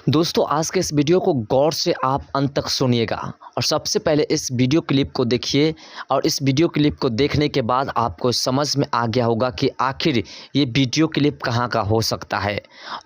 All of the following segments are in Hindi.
दोस्तों आज के इस वीडियो को गौर से आप अंत तक सुनिएगा और सबसे पहले इस वीडियो क्लिप को देखिए और इस वीडियो क्लिप को देखने के बाद आपको समझ में आ गया होगा कि आखिर ये वीडियो क्लिप कहाँ का हो सकता है।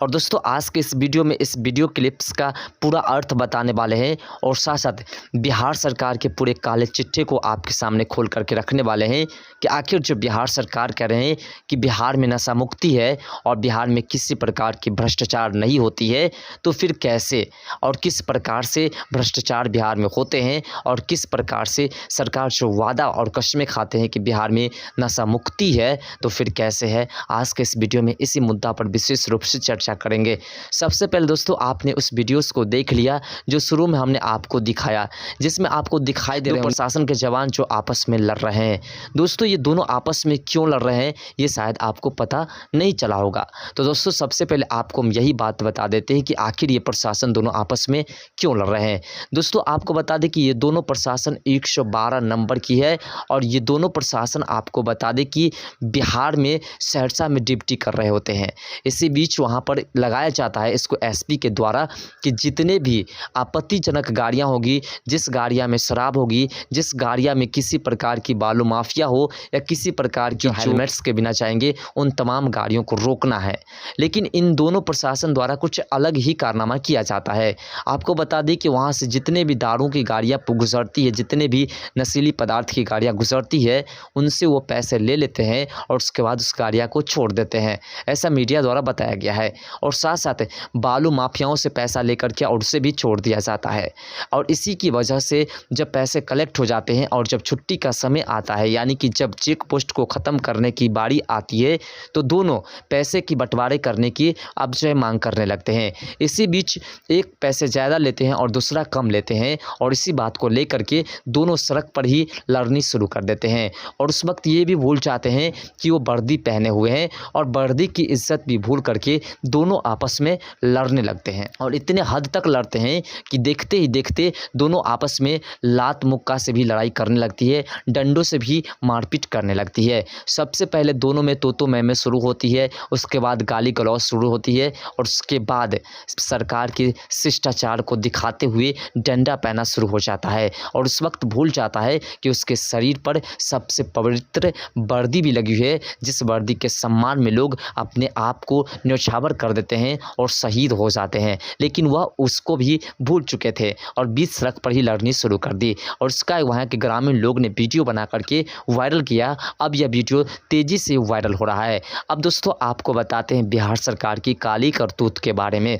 और दोस्तों आज के इस वीडियो में इस वीडियो क्लिप्स का पूरा अर्थ बताने वाले हैं और साथ साथ बिहार सरकार के पूरे काले चिट्ठे को आपके सामने खोल करके रखने वाले हैं कि आखिर जो बिहार सरकार कह रहे हैं कि बिहार में नशा मुक्ति है और बिहार में किसी प्रकार की भ्रष्टाचार नहीं होती है, तो फिर कैसे और किस प्रकार से भ्रष्टाचार बिहार में होते हैं और किस प्रकार से सरकार जो वादा और कस्में खाते हैं कि बिहार में नशा मुक्ति है, तो फिर कैसे है। आज के इस वीडियो में इसी मुद्दा पर विशेष रूप से चर्चा करेंगे। सबसे पहले दोस्तों आपने उस वीडियोस को देख लिया जो शुरू में हमने आपको दिखाया, जिसमें आपको दिखाई दे रहे हैं प्रशासन के जवान जो आपस में लड़ रहे हैं। दोस्तों ये दोनों आपस में क्यों लड़ रहे हैं ये शायद आपको पता नहीं चला होगा। तो दोस्तों सबसे पहले आपको हम यही बात बता देते हैं कि आखिर ये प्रशासन दोनों आपस में क्यों लड़ रहे हैं। दोस्तों आपको बता दें कि ये दोनों प्रशासन 112 नंबर की है और ये दोनों प्रशासन आपको बता दें कि बिहार में सहरसा में ड्यूटी कर रहे होते हैं। इसी बीच वहाँ पर लगाया जाता है इसको एसपी के द्वारा कि जितने भी आपत्तिजनक गाड़ियाँ होगी, जिस गाड़ियाँ में शराब होगी, जिस गाड़ियाँ में किसी प्रकार की बालू माफिया हो या किसी प्रकार की हेलमेट्स के बिना जाएंगे, उन तमाम गाड़ियों को रोकना है। लेकिन इन दोनों प्रशासन द्वारा कुछ अलग ही कारनामा किया जाता है। आपको बता दें कि वहाँ से जितने भी दारू की गाड़ियाँ गुजरती है, जितने भी नशीली पदार्थ की गाड़ियाँ गुजरती है, उनसे वो पैसे ले लेते हैं और उसके बाद उस गाड़ियाँ को छोड़ देते हैं। ऐसा मीडिया द्वारा बताया गया है। और साथ साथ बालू माफियाओं से पैसा लेकर के और उसे भी छोड़ दिया जाता है। और इसी की वजह से जब पैसे कलेक्ट हो जाते हैं और जब छुट्टी का समय आता है, यानी कि जब चेक पोस्ट को ख़त्म करने की बारी आती है, तो दोनों पैसे की बंटवारे करने की अब जो है मांग करने लगते हैं। इसी बीच एक पैसे ज़्यादा लेते हैं और दूसरा कम लेते हैं और इसी बात को लेकर के दोनों सड़क पर ही लड़नी शुरू कर देते हैं। और उस वक्त ये भी भूल जाते हैं कि वो वर्दी पहने हुए हैं और वर्दी की इज्जत भी भूल करके दोनों आपस में लड़ने लगते हैं। और इतने हद तक लड़ते हैं कि देखते ही देखते दोनों आपस में लात मुक्का से भी लड़ाई करने लगती है, डंडों से भी मारपीट करने लगती है। सबसे पहले दोनों में तो मैं शुरू होती है, उसके बाद गाली गलौज शुरू होती है और उसके बाद सरकार के शिष्टाचार को दिखाते हुए डंडा पहना शुरू हो जाता है। और उस वक्त भूल जाता है कि उसके शरीर पर सबसे पवित्र वर्दी भी लगी हुई है, जिस वर्दी के सम्मान में लोग अपने आप को न्यौछावर कर देते हैं और शहीद हो जाते हैं। लेकिन वह उसको भी भूल चुके थे और बीच सड़क पर ही लड़नी शुरू कर दी और उसका वहाँ के ग्रामीण लोग ने वीडियो बना करके वायरल किया। अब यह वीडियो तेज़ी से वायरल हो रहा है। अब दोस्तों आपको बताते हैं बिहार सरकार की काली करतूत के बारे में।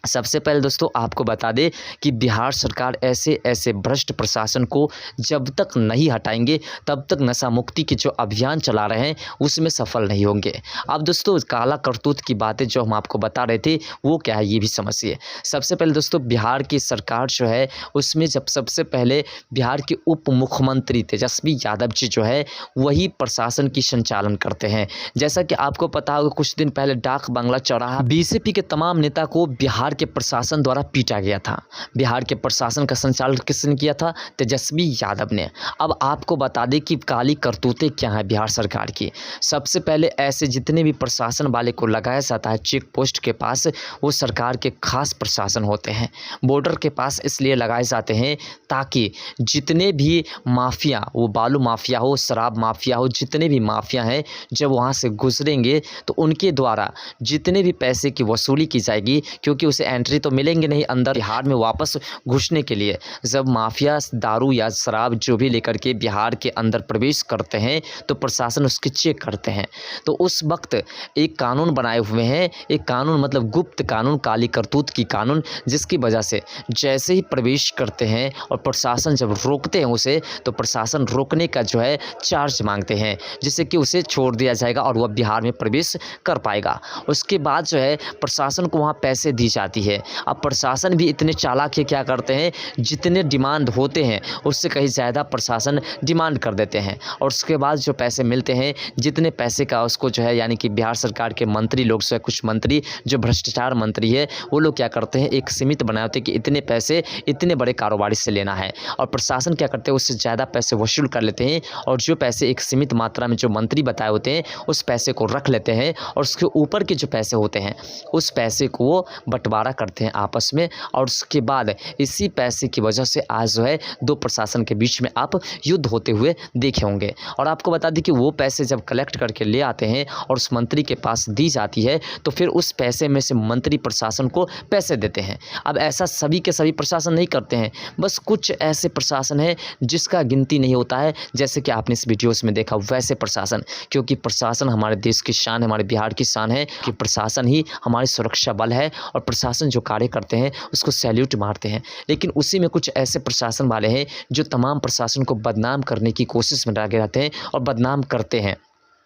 सबसे पहले दोस्तों आपको बता दें कि बिहार सरकार ऐसे ऐसे भ्रष्ट प्रशासन को जब तक नहीं हटाएंगे तब तक नशा मुक्ति के जो अभियान चला रहे हैं उसमें सफल नहीं होंगे। अब दोस्तों काला करतूत की बातें जो हम आपको बता रहे थे वो क्या है ये भी समझिए। सबसे पहले दोस्तों बिहार की सरकार जो है उसमें जब सबसे पहले बिहार के उप मुख्यमंत्री तेजस्वी यादव जी जो है वही प्रशासन की संचालन करते हैं। जैसा कि आपको पता होगा कुछ दिन पहले डाक बंगला चौराहा बीजेपी के तमाम नेता को बिहार के प्रशासन द्वारा पीटा गया था। बिहार के प्रशासन का संचालन किसने किया था? तेजस्वी यादव ने। अब आपको बता दें कि काली करतूतें क्या हैं बिहार सरकार की। सबसे पहले ऐसे जितने भी प्रशासन वाले को लगाया जाता है चेक पोस्ट के पास, वो सरकार के खास प्रशासन होते हैं। बॉर्डर के पास इसलिए लगाए जाते हैं ताकि जितने भी माफिया, वो बालू माफिया हो, शराब माफिया हो, जितने भी माफिया हैं, जब वहाँ से गुजरेंगे तो उनके द्वारा जितने भी पैसे की वसूली की जाएगी, क्योंकि उसे एंट्री तो मिलेंगे नहीं अंदर बिहार में वापस घुसने के लिए। जब माफिया दारू या शराब जो भी लेकर के बिहार के अंदर प्रवेश करते हैं तो प्रशासन उसके चेक करते हैं। तो उस वक्त एक कानून बनाए हुए हैं, एक कानून मतलब गुप्त कानून, काली करतूत की कानून, जिसकी वजह से जैसे ही प्रवेश करते हैं और प्रशासन जब रोकते हैं उसे, तो प्रशासन रोकने का जो है चार्ज मांगते हैं, जिससे कि उसे छोड़ दिया जाएगा और वह बिहार में प्रवेश कर पाएगा। उसके बाद जो है प्रशासन को वहाँ पैसे दी जाती है। अब प्रशासन भी इतने चालाक है, क्या करते हैं जितने डिमांड होते हैं उससे कहीं ज़्यादा प्रशासन डिमांड कर देते हैं और उसके बाद जो पैसे मिलते हैं, जितने पैसे का उसको जो है, यानी कि बिहार सरकार के मंत्री लोग से कुछ मंत्री जो भ्रष्टाचार मंत्री है वो लोग क्या करते हैं एक सीमित बनाए होते हैं कि इतने पैसे इतने बड़े कारोबारी से लेना है और प्रशासन क्या करते हैं उससे ज़्यादा पैसे वसूल कर लेते हैं और जो पैसे एक सीमित मात्रा में जो मंत्री बताए होते हैं उस पैसे को रख लेते हैं और उसके ऊपर के जो पैसे होते हैं उस पैसे को वो बंटवा बँटवारा करते हैं आपस में, और उसके बाद इसी पैसे की वजह से आज जो है दो प्रशासन के बीच में आप युद्ध होते हुए देखे होंगे। और आपको बता दें कि वो पैसे जब कलेक्ट करके ले आते हैं और उस मंत्री के पास दी जाती है, तो फिर उस पैसे में से मंत्री प्रशासन को पैसे देते हैं। अब ऐसा सभी के सभी प्रशासन नहीं करते हैं, बस कुछ ऐसे प्रशासन हैं जिसका गिनती नहीं होता है, जैसे कि आपने इस वीडियोस में देखा वैसे प्रशासन। क्योंकि प्रशासन हमारे देश की शान है, हमारे बिहार की शान है कि प्रशासन ही हमारी सुरक्षा बल है, और प्रशासन जो कार्य करते हैं उसको सैल्यूट मारते हैं। लेकिन उसी में कुछ ऐसे प्रशासन वाले हैं जो तमाम प्रशासन को बदनाम करने की कोशिश में लगे रहते हैं और बदनाम करते हैं।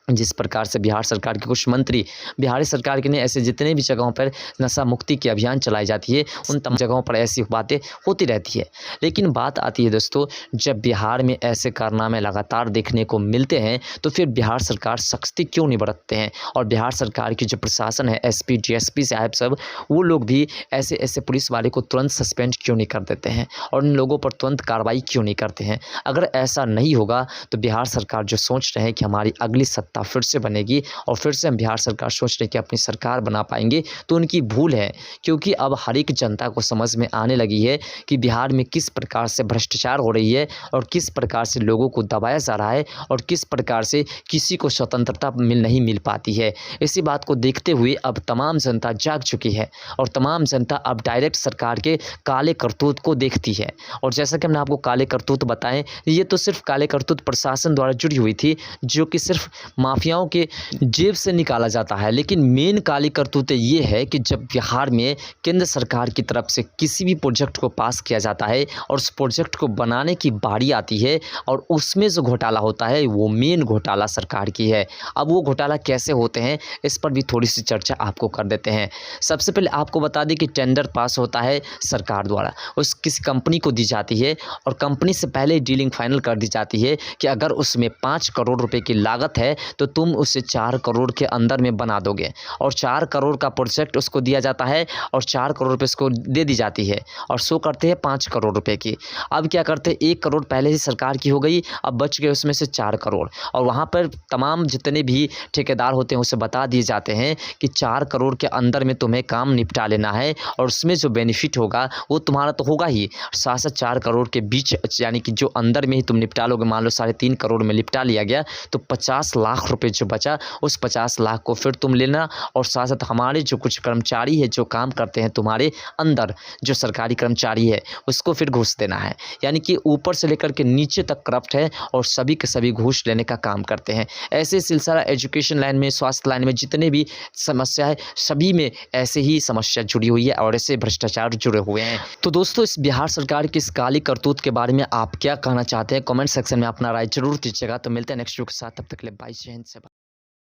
जिस प्रकार से बिहार सरकार के कुछ मंत्री, बिहारी सरकार के ने ऐसे जितने भी जगहों पर नशा मुक्ति की अभियान चलाई जाती है, उन तमाम जगहों पर ऐसी बातें होती रहती है। लेकिन बात आती है दोस्तों, जब बिहार में ऐसे कारनामे लगातार देखने को मिलते हैं, तो फिर बिहार सरकार सख्ती क्यों नहीं बरतते हैं? और बिहार सरकार की जो प्रशासन है, एसपी डीएसपी साहब सब, वो लोग भी ऐसे ऐसे पुलिस वाले को तुरंत सस्पेंड क्यों नहीं कर देते हैं और उन लोगों पर तुरंत कार्रवाई क्यों नहीं करते हैं? अगर ऐसा नहीं होगा तो बिहार सरकार जो सोच रहे हैं कि हमारी अगली सत्ता फिर से बनेगी और फिर से हम बिहार सरकार सोच रहे हैं कि अपनी सरकार बना पाएंगे, तो उनकी भूल है। क्योंकि अब हर एक जनता को समझ में आने लगी है कि बिहार में किस प्रकार से भ्रष्टाचार हो रही है और किस प्रकार से लोगों को दबाया जा रहा है और किस प्रकार से किसी को स्वतंत्रता नहीं मिल पाती है। इसी बात को देखते हुए अब तमाम जनता जाग चुकी है और तमाम जनता अब डायरेक्ट सरकार के काले करतूत को देखती है। और जैसा कि हमने आपको काले करतूत बताएं, ये तो सिर्फ काले करतूत प्रशासन द्वारा जुड़ी हुई थी, जो कि सिर्फ माफियाओं के जेब से निकाला जाता है। लेकिन मेन काली करतूत ये है कि जब बिहार में केंद्र सरकार की तरफ से किसी भी प्रोजेक्ट को पास किया जाता है और उस प्रोजेक्ट को बनाने की बारी आती है और उसमें जो घोटाला होता है वो मेन घोटाला सरकार की है। अब वो घोटाला कैसे होते हैं, इस पर भी थोड़ी सी चर्चा आपको कर देते हैं। सबसे पहले आपको बता दें कि टेंडर पास होता है सरकार द्वारा, उस किसी कंपनी को दी जाती है और कंपनी से पहले डीलिंग फाइनल कर दी जाती है कि अगर उसमें 5 करोड़ रुपए की लागत है तो तुम उसे 4 करोड़ के अंदर में बना दोगे। और 4 करोड़ का प्रोजेक्ट उसको दिया जाता है और 4 करोड़ रुपये उसको दे दी जाती है और शो करते हैं 5 करोड़ रुपए की। अब क्या करते हैं, 1 करोड़ पहले ही सरकार की हो गई, अब बच गए उसमें से 4 करोड़। और वहाँ पर तमाम जितने भी ठेकेदार होते हैं उसे बता दिए जाते हैं कि 4 करोड़ के अंदर में तुम्हें काम निपटा लेना है और उसमें जो बेनिफिट होगा वो तुम्हारा तो होगा ही, साथ साथ 4 करोड़ के बीच यानी कि जो अंदर में ही तुम निपटा लोगे, मान लो 3.5 करोड़ में निपटा लिया गया, तो 50 लाख रुपए जो बचा उस 50 लाख को फिर तुम लेना और साथ साथ हमारे जो कुछ कर्मचारी है जो काम करते हैं तुम्हारे अंदर, जो सरकारी कर्मचारी है उसको फिर घूस देना है। यानी कि ऊपर से लेकर के नीचे तक करप्ट है और सभी के सभी घूस लेने का काम करते हैं। ऐसे सिलसिला एजुकेशन लाइन में, स्वास्थ्य लाइन में जितने भी समस्या है सभी में ऐसे ही समस्या जुड़ी हुई है और ऐसे भ्रष्टाचार जुड़े हुए हैं। तो दोस्तों, इस बिहार सरकार की इस काली करतूत के बारे में आप क्या कहना चाहते हैं? कमेंट सेक्शन में अपना राय जरूर दीजिएगा। तो मिलते हैं नेक्स्ट वीडियो के साथ, तब तक के लिए बाय, जय हिंद।